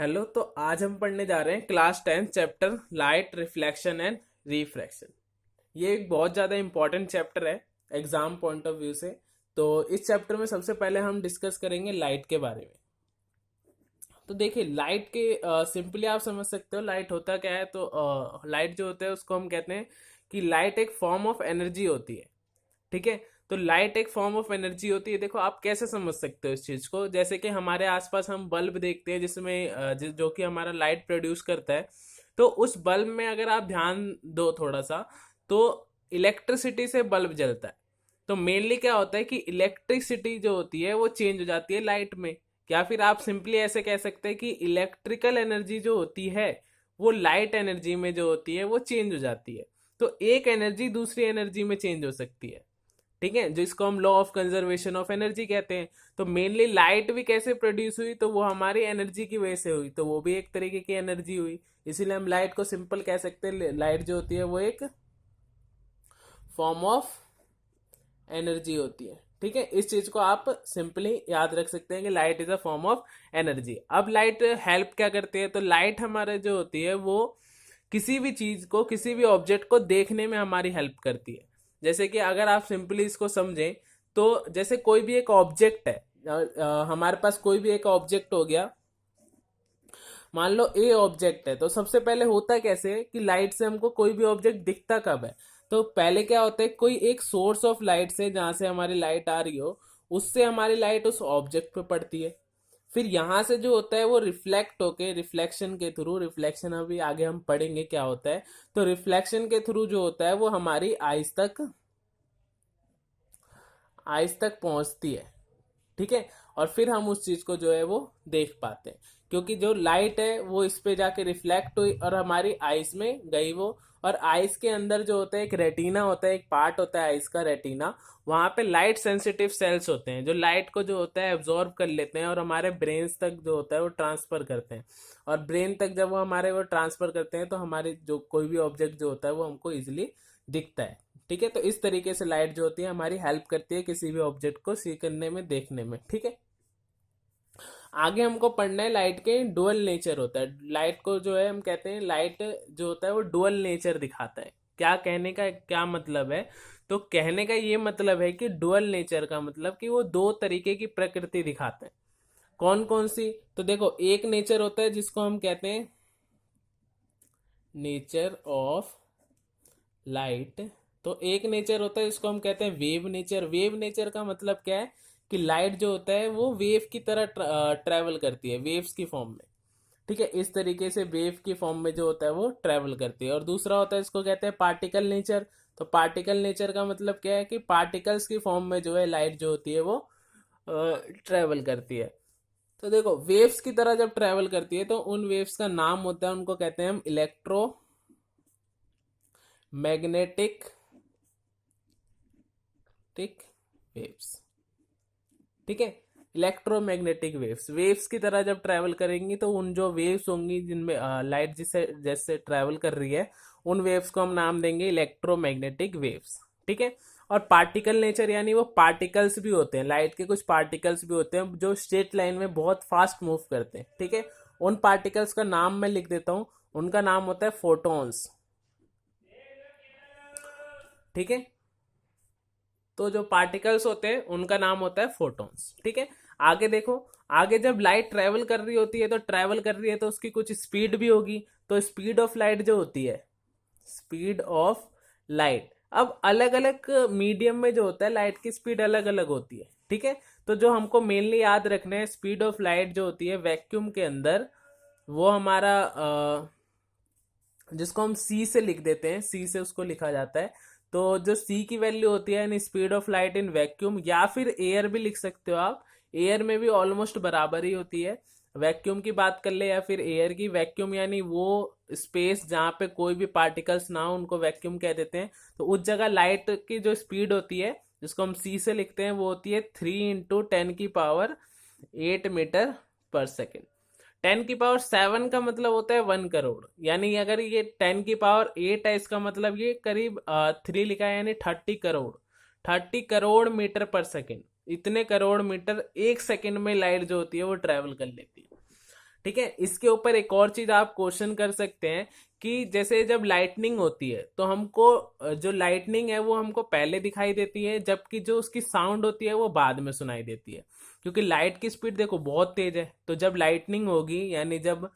Hello. तो आज हम पढ़ने जा रहे हैं class 10 chapter light reflection and refraction. ये एक बहुत ज़्यादा इंपॉर्टेंट चैप्टर है एग्जाम पॉइंट ऑफ व्यू से। तो इस चैप्टर में सबसे पहले हम डिस्कस करेंगे लाइट के बारे में। तो देखिए, लाइट के सिंपली आप समझ सकते हो लाइट होता क्या है। तो लाइट जो होता है उसको हम कहते हैं कि लाइट एक फॉर्म ऑफ एनर्जी होती है। ठीक है। तो लाइट एक फॉर्म ऑफ एनर्जी होती है। देखो, आप कैसे समझ सकते हो इस चीज को। जैसे कि हमारे आसपास हम बल्ब देखते हैं जिसमें जो कि हमारा लाइट प्रोड्यूस करता है। तो उस बल्ब में अगर आप ध्यान दो थोड़ा सा, तो इलेक्ट्रिसिटी से बल्ब जलता है। तो मेनली क्या होता है कि इलेक्ट्रिसिटी जो होती है वो चेंज हो जाती है लाइट में। या फिर आप सिंपली ऐसे कह सकते हैं कि इलेक्ट्रिकल एनर्जी जो होती है वो लाइट एनर्जी में जो होती है वो चेंज हो जाती है। तो एक एनर्जी दूसरी एनर्जी में चेंज हो सकती है। ठीक है, जिसको हम law of conservation of energy कहते हैं। तो मेनली लाइट भी कैसे प्रोड्यूस हुई, तो वो हमारी एनर्जी की वजह से हुई। तो वो भी एक तरीके की एनर्जी हुई। इसीलिए हम लाइट को सिंपल कह सकते हैं, लाइट जो होती है वो एक फॉर्म ऑफ एनर्जी होती है। ठीक है, इस चीज को आप सिंपली याद रख सकते हैं कि light is a form of energy. अब लाइट हेल्प क्या करती है, तो लाइट हमारे जो होती है वो किसी भी चीज को, किसी भी ऑब्जेक्ट को देखने में हमारी हेल्प करती है। जैसे कि अगर आप सिंपली इसको समझें, तो जैसे कोई भी एक ऑब्जेक्ट है, हमारे पास कोई भी एक ऑब्जेक्ट हो गया। मान लो ए ऑब्जेक्ट है, तो सबसे पहले होता कैसे है कि लाइट से हमको कोई भी ऑब्जेक्ट दिखता कब है। तो पहले क्या होता है, कोई एक सोर्स ऑफ लाइट से, जहां से हमारी लाइट आ रही हो, उससे हमारी लाइट उस ऑब्जेक्ट पे पड़ती है। फिर यहां से जो होता है वो रिफ्लेक्ट होके, रिफ्लेक्शन के थ्रू, रिफ्लेक्शन अभी आगे हम पढ़ेंगे क्या होता है। तो रिफ्लेक्शन के थ्रू जो होता है वो हमारी आइज तक पहुंचती है। ठीक है। और फिर हम उस चीज को जो है वो देख पाते हैं, क्योंकि जो लाइट है वो इस पे जाके रिफ्लेक्ट हुई और हमारी आइस में गई वो। और आइस के अंदर जो होता है एक रेटिना होता है, एक पार्ट होता है आइस का, रेटिना। वहां पे लाइट सेंसिटिव सेल्स होते हैं जो लाइट को जो होता है एब्जॉर्ब कर लेते हैं और हमारे ब्रेन तक जो होता है वो ट्रांसफर करते हैं। और ब्रेन तक जब वो हमारे वो ट्रांसफर करते हैं तो हमारे जो कोई भी ऑब्जेक्ट जो होता है वो हमको इजिली दिखता है। ठीक है। तो इस तरीके से लाइट जो होती है हमारी हेल्प करती है किसी भी ऑब्जेक्ट को सी करने में, देखने में। ठीक है। आगे हमको पढ़ना है लाइट के डुअल नेचर होता है। लाइट को जो है हम कहते हैं, लाइट जो होता है वो डुअल नेचर दिखाता है। क्या कहने का क्या मतलब है, तो कहने का ये मतलब है कि डुअल नेचर का मतलब कि वो दो तरीके की प्रकृति दिखाते हैं। कौन कौन सी, तो देखो, एक नेचर होता है जिसको हम कहते हैं नेचर ऑफ लाइट। तो एक नेचर होता है जिसको हम कहते हैं वेव नेचर। वेव नेचर का मतलब क्या है कि लाइट जो होता है वो वेव की तरह ट्रैवल करती है, वेव्स की फॉर्म में। ठीक है, इस तरीके से वेव की फॉर्म में जो होता है वो ट्रैवल करती है। और दूसरा होता है इसको कहते हैं पार्टिकल नेचर। तो पार्टिकल नेचर का मतलब क्या है कि पार्टिकल्स की फॉर्म में जो है लाइट जो होती है वो ट्रैवल करती है। तो देखो, वेव्स की तरह जब ट्रैवल करती है तो उन वेव्स का नाम होता है, उनको कहते हैं हम इलेक्ट्रो मैग्नेटिक वेव्स। ठीक है, इलेक्ट्रोमैग्नेटिक वेव्स। वेव्स की तरह जब ट्रैवल करेंगी तो उन जो वेव्स होंगी जिनमें लाइट जिससे जैसे ट्रैवल कर रही है, उन वेव्स को हम नाम देंगे इलेक्ट्रोमैग्नेटिक वेव्स। ठीक है। और पार्टिकल नेचर यानी वो पार्टिकल्स भी होते हैं, लाइट के कुछ पार्टिकल्स भी होते हैं जो स्ट्रेट लाइन में बहुत फास्ट मूव करते हैं। ठीक है। उन पार्टिकल्स का नाम मैं लिख देता हूं, उनका नाम होता है फोटॉन्स। ठीक है। तो जो पार्टिकल्स होते हैं उनका नाम होता है फोटॉन्स। ठीक है। आगे देखो, आगे जब लाइट ट्रेवल कर रही होती है, तो ट्रेवल कर रही है तो उसकी कुछ स्पीड भी होगी। तो स्पीड ऑफ लाइट जो होती है, स्पीड ऑफ लाइट, अब अलग अलग मीडियम में जो होता है लाइट की स्पीड अलग अलग होती है। ठीक है। तो जो हमको मेनली याद रखना है, स्पीड ऑफ लाइट जो होती है वैक्यूम के अंदर, वो हमारा जिसको हम सी से लिख देते हैं, सी से उसको लिखा जाता है। तो जो सी की वैल्यू होती है in speed of light in vacuum, या फिर एयर भी लिख सकते हो आप, एयर में भी ऑलमोस्ट बराबर ही होती है। वैक्यूम की बात कर ले या फिर एयर की, वैक्यूम यानी वो स्पेस जहाँ पे कोई भी पार्टिकल्स ना हो उनको वैक्यूम कह देते हैं। तो उस जगह लाइट की जो स्पीड होती है जिसको हम सी से लिखते हैं वो होती है 3 × 10⁸मीटर पर सेकेंड। 10⁻⁷ का मतलब होता है 1 करोड़। यानी अगर ये 10⁸ है, इसका मतलब ये करीब 3 लिखा है, यानी 30 करोड़। 30 करोड़ मीटर पर सेकेंड, इतने करोड़ मीटर एक सेकेंड में लाइट जो होती है वो ट्रेवल कर लेती है। ठीक है, इसके ऊपर एक और चीज आप क्वेश्चन कर सकते हैं कि जैसे जब लाइटनिंग होती है तो हमको जो लाइटनिंग है वो हमको पहले दिखाई देती है, जबकि जो उसकी साउंड होती है वो बाद में सुनाई देती है। क्योंकि लाइट की स्पीड देखो बहुत तेज है, तो जब लाइटनिंग होगी यानी जब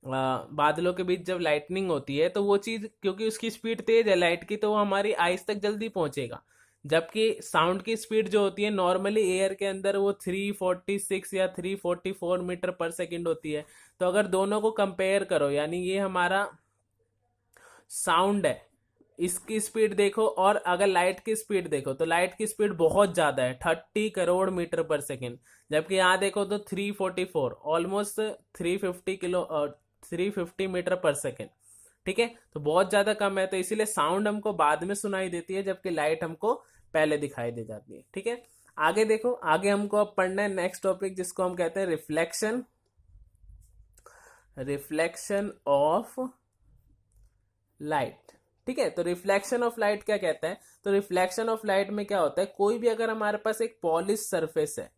बादलों के बीच जब लाइटनिंग होती है तो वो चीज क्योंकि उसकी स्पीड तेज है लाइट की, तो वो हमारी आइज तक जल्दी पहुंचेगा। जबकि साउंड की स्पीड जो होती है नॉर्मली एयर के अंदर वो 346 या 344 मीटर पर सेकंड होती है। तो अगर दोनों को कंपेयर करो यानी ये हमारा साउंड है, इसकी स्पीड देखो और अगर लाइट की स्पीड देखो तो लाइट की स्पीड बहुत ज्यादा है, 30 करोड़ मीटर पर सेकेंड। जबकि यहाँ देखो तो 344, ऑलमोस्ट 350 मीटर पर सेकेंड। ठीक है, तो बहुत ज्यादा कम है, तो इसीलिए साउंड हमको बाद में सुनाई देती है जबकि लाइट हमको पहले दिखाई दे जाती है। ठीक है, आगे देखो, आगे हमको अब पढ़ना है नेक्स्ट टॉपिक जिसको हम कहते हैं रिफ्लेक्शन। Reflection of light. ठीक है, तो रिफ्लेक्शन ऑफ लाइट क्या कहता है? तो रिफ्लेक्शन ऑफ लाइट में क्या होता है, कोई भी अगर हमारे पास एक पॉलिश सरफेस है,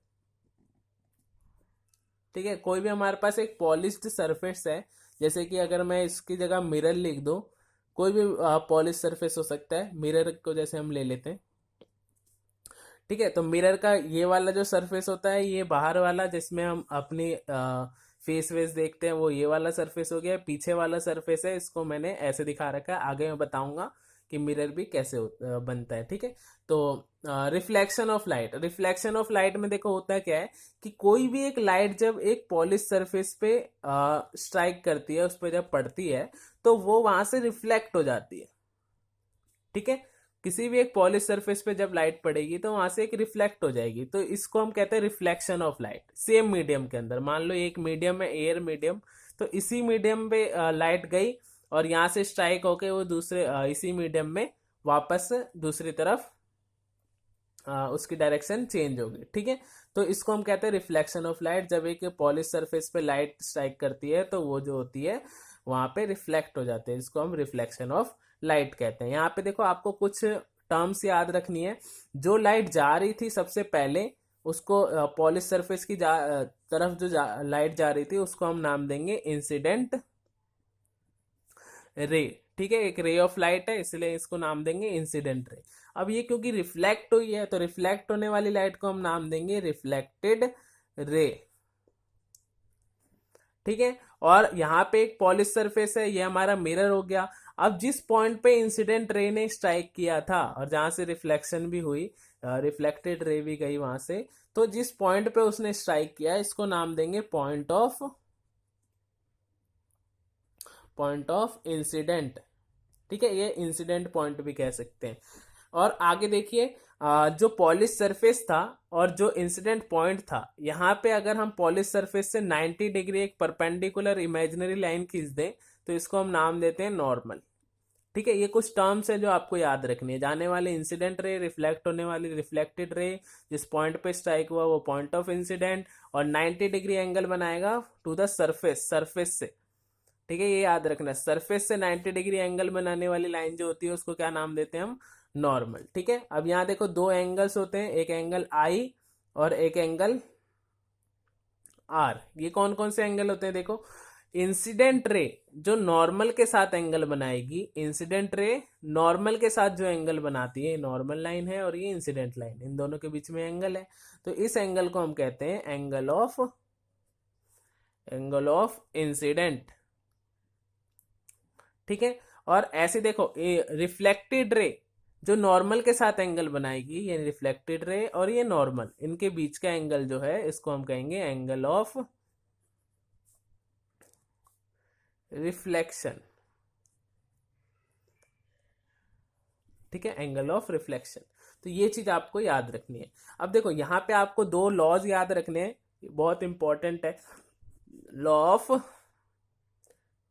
ठीक है, कोई भी हमारे पास एक पॉलिश्ड सरफेस है, जैसे कि अगर मैं इसकी जगह मिरर लिख दूं, कोई भी पॉलिश सरफेस हो सकता है, मिरर को जैसे हम ले लेते हैं। ठीक है, तो मिरर का ये वाला जो सरफेस होता है, ये बाहर वाला जिसमें हम अपनी फेस वेस देखते हैं, वो ये वाला सरफेस हो गया। पीछे वाला सरफेस है, इसको मैंने ऐसे दिखा रखा है, आगे मैं बताऊंगा कि मिरर भी कैसे बनता है। ठीक है, तो reflection of light. Reflection of light में देखो होता क्या है कि कोई भी एक लाइट जब एक पॉलिश सरफेस पे स्ट्राइक करती है, उस पर जब पड़ती है तो वो वहां से रिफ्लेक्ट हो जाती है। ठीक है, किसी भी एक पॉलिश सरफेस पे जब लाइट पड़ेगी तो वहां से एक रिफ्लेक्ट हो जाएगी, तो इसको हम कहते हैं reflection of light. Same medium के अंदर, मान लो एक मीडियम है एयर मीडियम, तो इसी मीडियम पे लाइट गई और यहाँ से स्ट्राइक होके वो दूसरे इसी मीडियम में वापस दूसरी तरफ उसकी डायरेक्शन चेंज होगी। ठीक है, तो इसको हम कहते हैं रिफ्लेक्शन ऑफ लाइट। जब एक पॉलिश सरफेस पे लाइट स्ट्राइक करती है तो वो जो होती है वहां पे रिफ्लेक्ट हो जाते हैं, इसको हम रिफ्लेक्शन ऑफ लाइट कहते हैं। यहाँ पे देखो आपको कुछ टर्म्स याद रखनी है। जो लाइट जा रही थी सबसे पहले, उसको पॉलिश सरफेस की तरफ जो लाइट जा रही थी उसको हम नाम देंगे इंसिडेंट रे। ठीक है, एक रे ऑफ लाइट है इसलिए इसको नाम देंगे इंसिडेंट रे। अब ये क्योंकि रिफ्लेक्ट हुई है तो रिफ्लेक्ट होने वाली लाइट को हम नाम देंगे रिफ्लेक्टेड रे। ठीक है, और यहाँ पे एक पॉलिश सरफेस है, ये हमारा मिरर हो गया। अब जिस पॉइंट पे इंसिडेंट रे ने स्ट्राइक किया था और जहां से रिफ्लेक्शन भी हुई, रिफ्लेक्टेड रे भी गई वहां से, तो जिस पॉइंट पे उसने स्ट्राइक किया इसको नाम देंगे पॉइंट ऑफ इंसिडेंट। ठीक है, ये इंसिडेंट पॉइंट भी कह सकते हैं। और आगे देखिए, जो पॉलिश सरफेस था और जो इंसिडेंट पॉइंट था, यहाँ पे अगर हम पॉलिश सरफेस से 90 डिग्री एक परपेंडिकुलर इमेजिनरी लाइन खींच दें तो इसको हम नाम देते हैं नॉर्मल। ठीक है, ये कुछ टर्म्स है जो आपको याद रखनी है। जाने वाले इंसिडेंट रे, रिफ्लेक्ट होने वाली रिफ्लेक्टेड रे, जिस पॉइंट पे स्ट्राइक हुआ वो पॉइंट ऑफ इंसिडेंट, और 90 डिग्री एंगल बनाएगा टू द सरफेस, सरफेस से। ठीक है, ये याद रखना, सरफेस से 90 डिग्री एंगल बनाने वाली लाइन जो होती है उसको क्या नाम देते हैं हम? नॉर्मल। ठीक है, अब यहाँ देखो दो एंगल्स होते हैं, एक एंगल आई और एक एंगल आर। ये कौन कौन से एंगल होते हैं? देखो, इंसिडेंट रे जो नॉर्मल के साथ एंगल बनाएगी, इंसिडेंट रे नॉर्मल के साथ जो एंगल बनाती है, नॉर्मल लाइन है और ये इंसिडेंट लाइन, इन दोनों के बीच में एंगल है, तो इस एंगल को हम कहते हैं एंगल ऑफ इंसिडेंट। ठीक है, और ऐसे देखो रिफ्लेक्टेड रे जो नॉर्मल के साथ एंगल बनाएगी, ये रिफ्लेक्टेड रे और ये नॉर्मल, इनके बीच का एंगल जो है इसको हम कहेंगे एंगल ऑफ रिफ्लेक्शन। ठीक है, एंगल ऑफ रिफ्लेक्शन। तो ये चीज आपको याद रखनी है। अब देखो यहाँ पे आपको दो लॉज याद रखने हैं, बहुत इंपॉर्टेंट है। लॉ ऑफ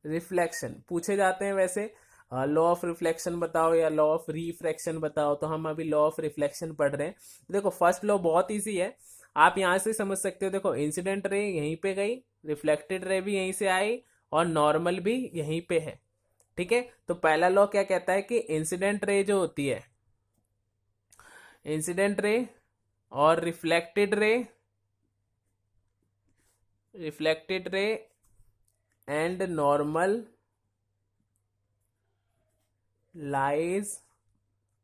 रिफ्लेक्शन पूछे जाते हैं वैसे, लॉ ऑफ रिफ्लेक्शन बताओ या लॉ ऑफ रिफ्रैक्शन बताओ, तो हम अभी लॉ ऑफ रिफ्लेक्शन पढ़ रहे हैं। देखो फर्स्ट लॉ बहुत इजी है, आप यहां से समझ सकते हो। देखो इंसिडेंट रे यहीं पे गई, रिफ्लेक्टेड रे भी यहीं से आई और नॉर्मल भी यहीं पे है। ठीक है, तो पहला लॉ क्या कहता है कि इंसिडेंट रे जो होती है, इंसिडेंट रे और reflected ray and normal lies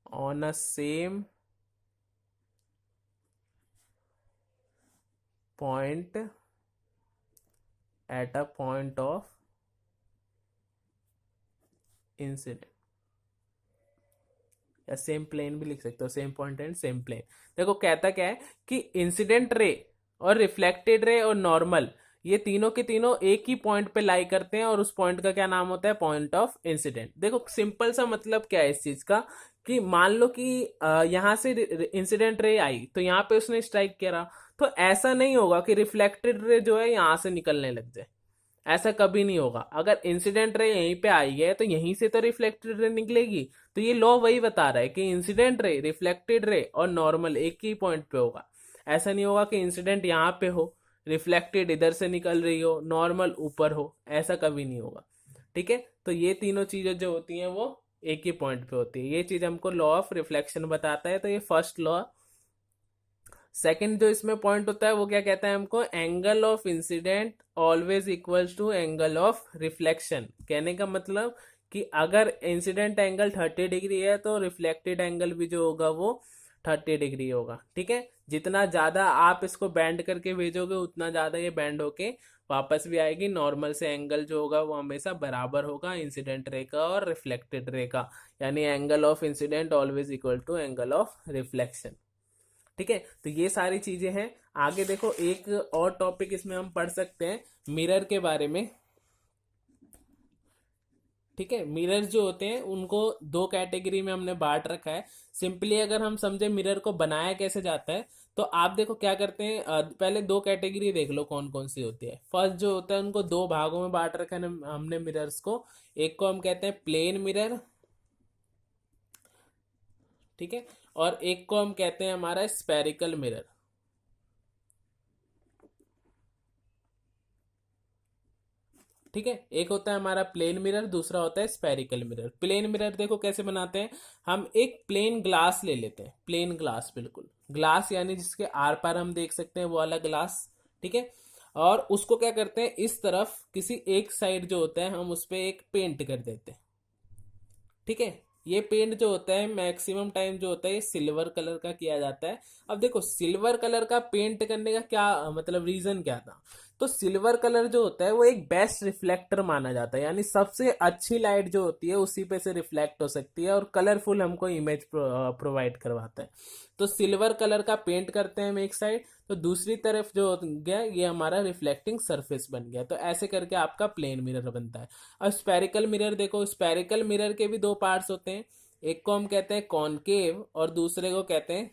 on a same point at a point of incident, या सेम प्लेन भी लिख सकते हो, same point and same plane. देखो कहता क्या है कि इंसिडेंट रे और रिफ्लेक्टेड रे और नॉर्मल, ये तीनों के तीनों एक ही पॉइंट पे लाई करते हैं और उस पॉइंट का क्या नाम होता है, पॉइंट ऑफ इंसिडेंट। देखो सिंपल सा मतलब क्या है इस चीज का, कि मान लो कि यहां से इंसिडेंट रे आई तो यहाँ पे उसने स्ट्राइक करा, तो ऐसा नहीं होगा कि रिफ्लेक्टेड रे जो है यहां से निकलने लग जाए, ऐसा कभी नहीं होगा। अगर इंसिडेंट रे यहीं पे आई है तो यहीं से तो रिफ्लेक्टेड रे निकलेगी। तो ये लॉ वही बता रहा है कि इंसिडेंट रे, रिफ्लेक्टेड रे और नॉर्मल एक ही पॉइंट पे होगा। ऐसा नहीं होगा कि इंसिडेंट यहाँ पे हो, रिफ्लेक्टेड इधर से निकल रही हो, नॉर्मल ऊपर हो, ऐसा कभी नहीं होगा। ठीक है, तो ये तीनों चीजें जो होती हैं वो एक ही पॉइंट पे होती है। ये चीज हमको लॉ ऑफ रिफ्लेक्शन बताता है, तो ये फर्स्ट लॉ। सेकंड जो इसमें पॉइंट होता है वो क्या कहता है हमको, angle of incident always equals to angle of reflection. कहने का मतलब कि अगर इंसिडेंट एंगल 30 डिग्री है तो रिफ्लेक्टेड एंगल भी जो होगा वो 30 डिग्री होगा। ठीक है, जितना ज्यादा आप इसको बैंड करके भेजोगे उतना ज्यादा ये बैंड होके वापस भी आएगी। नॉर्मल से एंगल जो होगा वो हमेशा बराबर होगा इंसिडेंट रे का और रिफ्लेक्टेड रे का, यानी angle of incident always equal to angle of reflection. ठीक है, तो ये सारी चीजें हैं। आगे देखो एक और टॉपिक इसमें हम पढ़ सकते हैं मिरर के बारे में। ठीक है, मिरर जो होते हैं उनको दो कैटेगरी में हमने बांट रखा है। सिंपली अगर हम समझे मिरर को बनाया कैसे जाता है, तो आप देखो क्या करते हैं, पहले दो कैटेगरी देख लो कौन कौन सी होती है। फर्स्ट जो होता है उनको दो भागों में बांट रखा है हमने मिरर्स को। एक को हम कहते हैं प्लेन मिरर, ठीक है, और एक को हम कहते हैं हमारा स्फेरिकल मिरर। ठीक है, एक होता है हमारा प्लेन मिरर, दूसरा होता है स्फेरिकल मिरर। प्लेन मिरर देखो कैसे बनाते हैं, हम एक प्लेन ग्लास ले लेते हैं, प्लेन ग्लास, बिल्कुल ग्लास यानी जिसके आर पार हम देख सकते हैं वो वाला ग्लास। ठीक है, और उसको क्या करते हैं, इस तरफ किसी एक साइड जो होता है हम उस पर एक पेंट कर देते हैं। ठीक है, ये पेंट जो होता है मैक्सिमम टाइम जो होता है ये सिल्वर कलर का किया जाता है। अब देखो सिल्वर कलर का पेंट करने का क्या मतलब रीजन क्या था, तो सिल्वर कलर जो होता है वो एक बेस्ट रिफ्लेक्टर माना जाता है, यानी सबसे अच्छी लाइट जो होती है उसी पे से रिफ्लेक्ट हो सकती है और कलरफुल हमको इमेज प्रोवाइड करवाता है। तो सिल्वर कलर का पेंट करते हैं हम एक साइड, तो दूसरी तरफ जो हो गया ये हमारा रिफ्लेक्टिंग सरफेस बन गया। तो ऐसे करके आपका प्लेन मिरर बनता है। अब स्पेरिकल मिरर देखो, स्पेरिकल मिरर के भी दो पार्ट्स होते हैं, एक को हम कहते हैं कॉनकेव और दूसरे को कहते हैं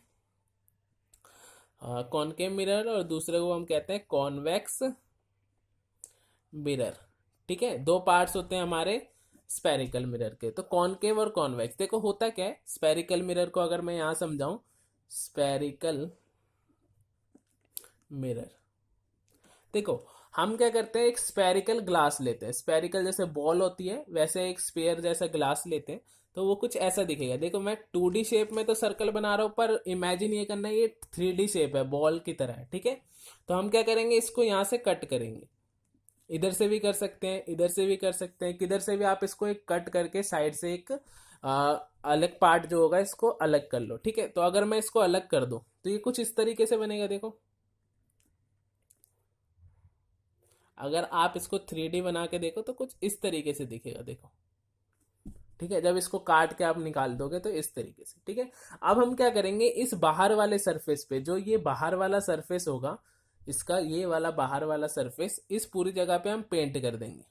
कॉनकेव मिरर, और दूसरे को हम कहते हैं कॉन्वेक्स मिरर। ठीक है, दो पार्ट्स होते हैं हमारे स्पेरिकल मिरर के। तो कॉनकेव और कॉन्वेक्स देखो होता क्या है, स्पेरिकल मिरर को अगर मैं यहां समझाऊं, स्पेरिकल मिरर देखो हम क्या करते हैं, एक स्पेरिकल ग्लास लेते हैं, स्पेरिकल जैसे बॉल होती है वैसे एक स्पेयर जैसा ग्लास लेते हैं, तो वो कुछ ऐसा दिखेगा। देखो मैं 2D शेप में तो सर्कल बना रहा हूं, पर इमेजिन ये करना है ये 3D शेप है, बॉल की तरह है। ठीक है, तो हम क्या करेंगे, इसको यहां से कट करेंगे, इधर से भी कर सकते हैं, इधर से भी कर सकते हैं, किधर से भी आप इसको एक कट करके साइड से एक अलग पार्ट जो होगा इसको अलग कर लो। ठीक है, तो अगर मैं इसको अलग कर दूं तो ये कुछ इस तरीके से बनेगा। देखो अगर आप इसको 3D बना के देखो तो कुछ इस तरीके से दिखेगा। देखो ठीक है, जब इसको काट के आप निकाल दोगे तो इस तरीके से। ठीक है, अब हम क्या करेंगे, इस बाहर वाले सरफेस पे, जो ये बाहर वाला सरफेस होगा इसका, ये वाला बाहर वाला सरफेस, इस पूरी जगह पे हम पेंट कर देंगे।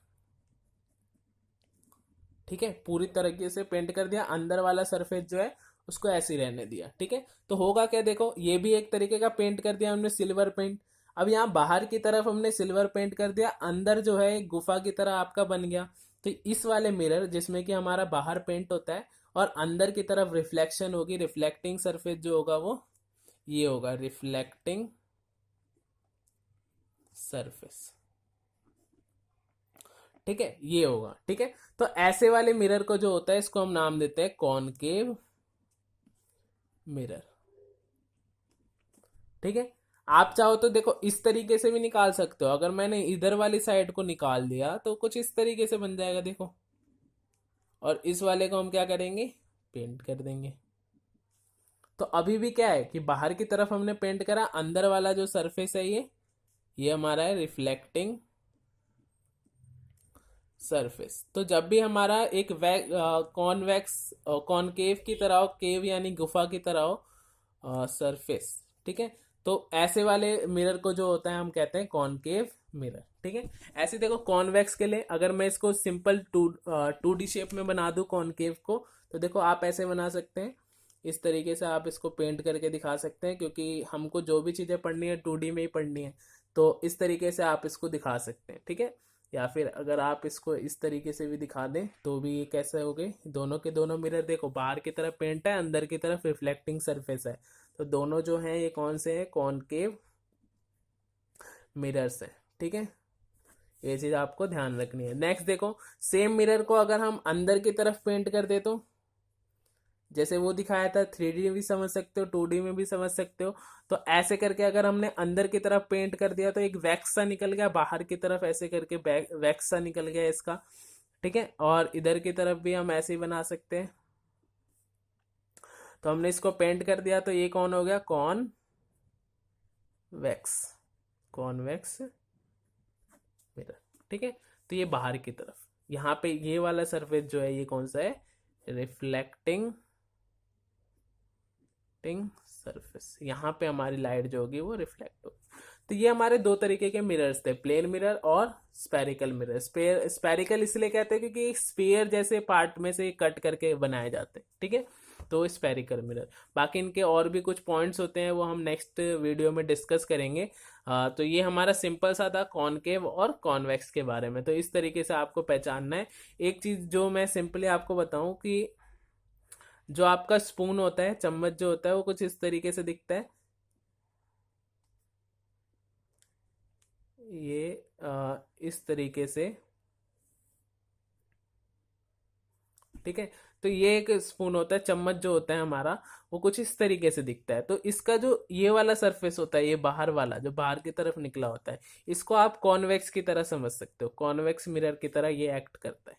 ठीक है, पूरी तरीके से पेंट कर दिया, अंदर वाला सरफेस जो है उसको ऐसे ही रहने दिया। ठीक है, तो होगा क्या, देखो ये भी एक तरीके का पेंट कर दिया हमने, सिल्वर पेंट। अब यहाँ बाहर की तरफ हमने सिल्वर पेंट कर दिया, अंदर जो है एक गुफा की तरह आपका बन गया। तो इस वाले मिरर जिसमें कि हमारा बाहर पेंट होता है और अंदर की तरफ रिफ्लेक्शन होगी, रिफ्लेक्टिंग सरफेस जो होगा वो ये होगा, रिफ्लेक्टिंग सरफेस। ठीक है, ये होगा। ठीक है, तो ऐसे वाले मिरर को जो होता है इसको हम नाम देते हैं कॉनकेव मिरर। ठीक है, आप चाहो तो देखो इस तरीके से भी निकाल सकते हो, अगर मैंने इधर वाली साइड को निकाल दिया तो कुछ इस तरीके से बन जाएगा देखो, और इस वाले को हम क्या करेंगे, पेंट कर देंगे। तो अभी भी क्या है कि बाहर की तरफ हमने पेंट करा, अंदर वाला जो सरफेस है ये हमारा है रिफ्लेक्टिंग सरफेस। तो जब भी हमारा एक कॉन्वेक्स कॉनकेव की तरह हो, केव यानी गुफा की तरह हो सरफेस, ठीक है, तो ऐसे वाले मिरर को जो होता है हम कहते हैं कॉनकेव मिरर, ठीक है। ऐसे देखो कॉन्वेक्स के लिए अगर मैं इसको सिंपल 2D शेप में बना दूं कॉनकेव को, तो देखो आप ऐसे बना सकते हैं, इस तरीके से आप इसको पेंट करके दिखा सकते हैं, क्योंकि हमको जो भी चीज़ें पढ़नी है 2D में ही पढ़नी है, तो इस तरीके से आप इसको दिखा सकते हैं, ठीक है। या फिर अगर आप इसको इस तरीके से भी दिखा दें तो भी ये कैसे हो गए, दोनों के दोनों मिरर देखो, बाहर की तरफ पेंट है, अंदर की तरफ रिफ्लेक्टिंग सरफेस है, तो दोनों जो हैं ये कौन से हैं, कॉनकेव मिरर्स हैं, ठीक है। ये चीज आपको ध्यान रखनी है। नेक्स्ट देखो, सेम मिरर को अगर हम अंदर की तरफ पेंट कर दे तो जैसे वो दिखाया था, 3D में भी समझ सकते हो, 2D में भी समझ सकते हो। तो ऐसे करके अगर हमने अंदर की तरफ पेंट कर दिया तो एक वैक्स सा निकल गया, बाहर की तरफ ऐसे करके वैक्स सा निकल गया इसका, ठीक है। और इधर की तरफ भी हम ऐसे ही बना सकते हैं। तो हमने इसको पेंट कर दिया तो ये कौन हो गया, वैक्स कॉन्वेक्स मिरर, ठीक है। तो ये बाहर की तरफ, यहाँ पे ये वाला सरफेस जो है ये कौन सा है, रिफ्लेक्टिंग सरफेस, यहाँ पे हमारी लाइट जो होगी वो रिफ्लेक्ट होगी। तो ये हमारे दो तरीके के मिरर्स थे, प्लेन मिरर और स्पेरिकल मिरर। स्पेरिकल इसलिए कहते हैं क्योंकि स्फीयर जैसे पार्ट में से कट करके बनाए जाते हैं, ठीक है, तो स्पेरिकल मिरर। बाकी इनके और भी कुछ पॉइंट्स होते हैं, वो हम नेक्स्ट वीडियो में डिस्कस करेंगे। तो ये हमारा सिंपल सा था कॉनकेव और कॉन्वेक्स के बारे में, तो इस तरीके से आपको पहचानना है। एक चीज जो मैं सिंपली आपको बताऊं कि जो आपका स्पून होता है, चम्मच जो होता है, वो कुछ इस तरीके से दिखता है, ये इस तरीके से, ठीक है। तो ये एक स्पून होता है, चम्मच जो होता है हमारा वो कुछ इस तरीके से दिखता है। तो इसका जो ये वाला सरफेस होता है, ये बाहर वाला जो बाहर की तरफ निकला होता है, इसको आप कॉन्वेक्स की तरह समझ सकते हो, कॉन्वेक्स मिरर की तरह ये एक्ट करता है,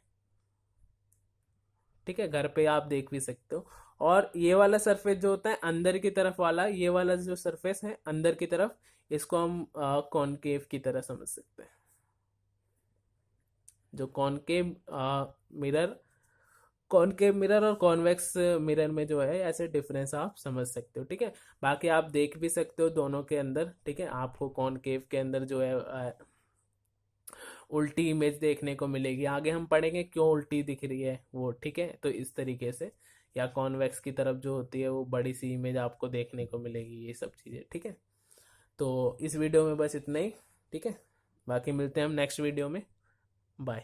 ठीक है। घर पे आप देख भी सकते हो। और ये वाला सरफेस जो होता है अंदर की तरफ वाला, ये वाला जो सरफेस है अंदर की तरफ, इसको हम कॉनकेव की तरह समझ सकते हैं। जो मिरर कॉनकेव मिरर और कॉन्वेक्स मिरर में जो है ऐसे डिफरेंस आप समझ सकते हो, ठीक है। बाकी आप देख भी सकते हो दोनों के अंदर, ठीक है। आपको कॉनकेव के अंदर जो है उल्टी इमेज देखने को मिलेगी, आगे हम पढ़ेंगे क्यों उल्टी दिख रही है वो, ठीक है। तो इस तरीके से, या कॉन्वेक्स की तरफ जो होती है वो बड़ी सी इमेज आपको देखने को मिलेगी, ये सब चीज़ें, ठीक है। तो इस वीडियो में बस इतना ही, ठीक है। बाकी मिलते हैं हम नेक्स्ट वीडियो में, बाय।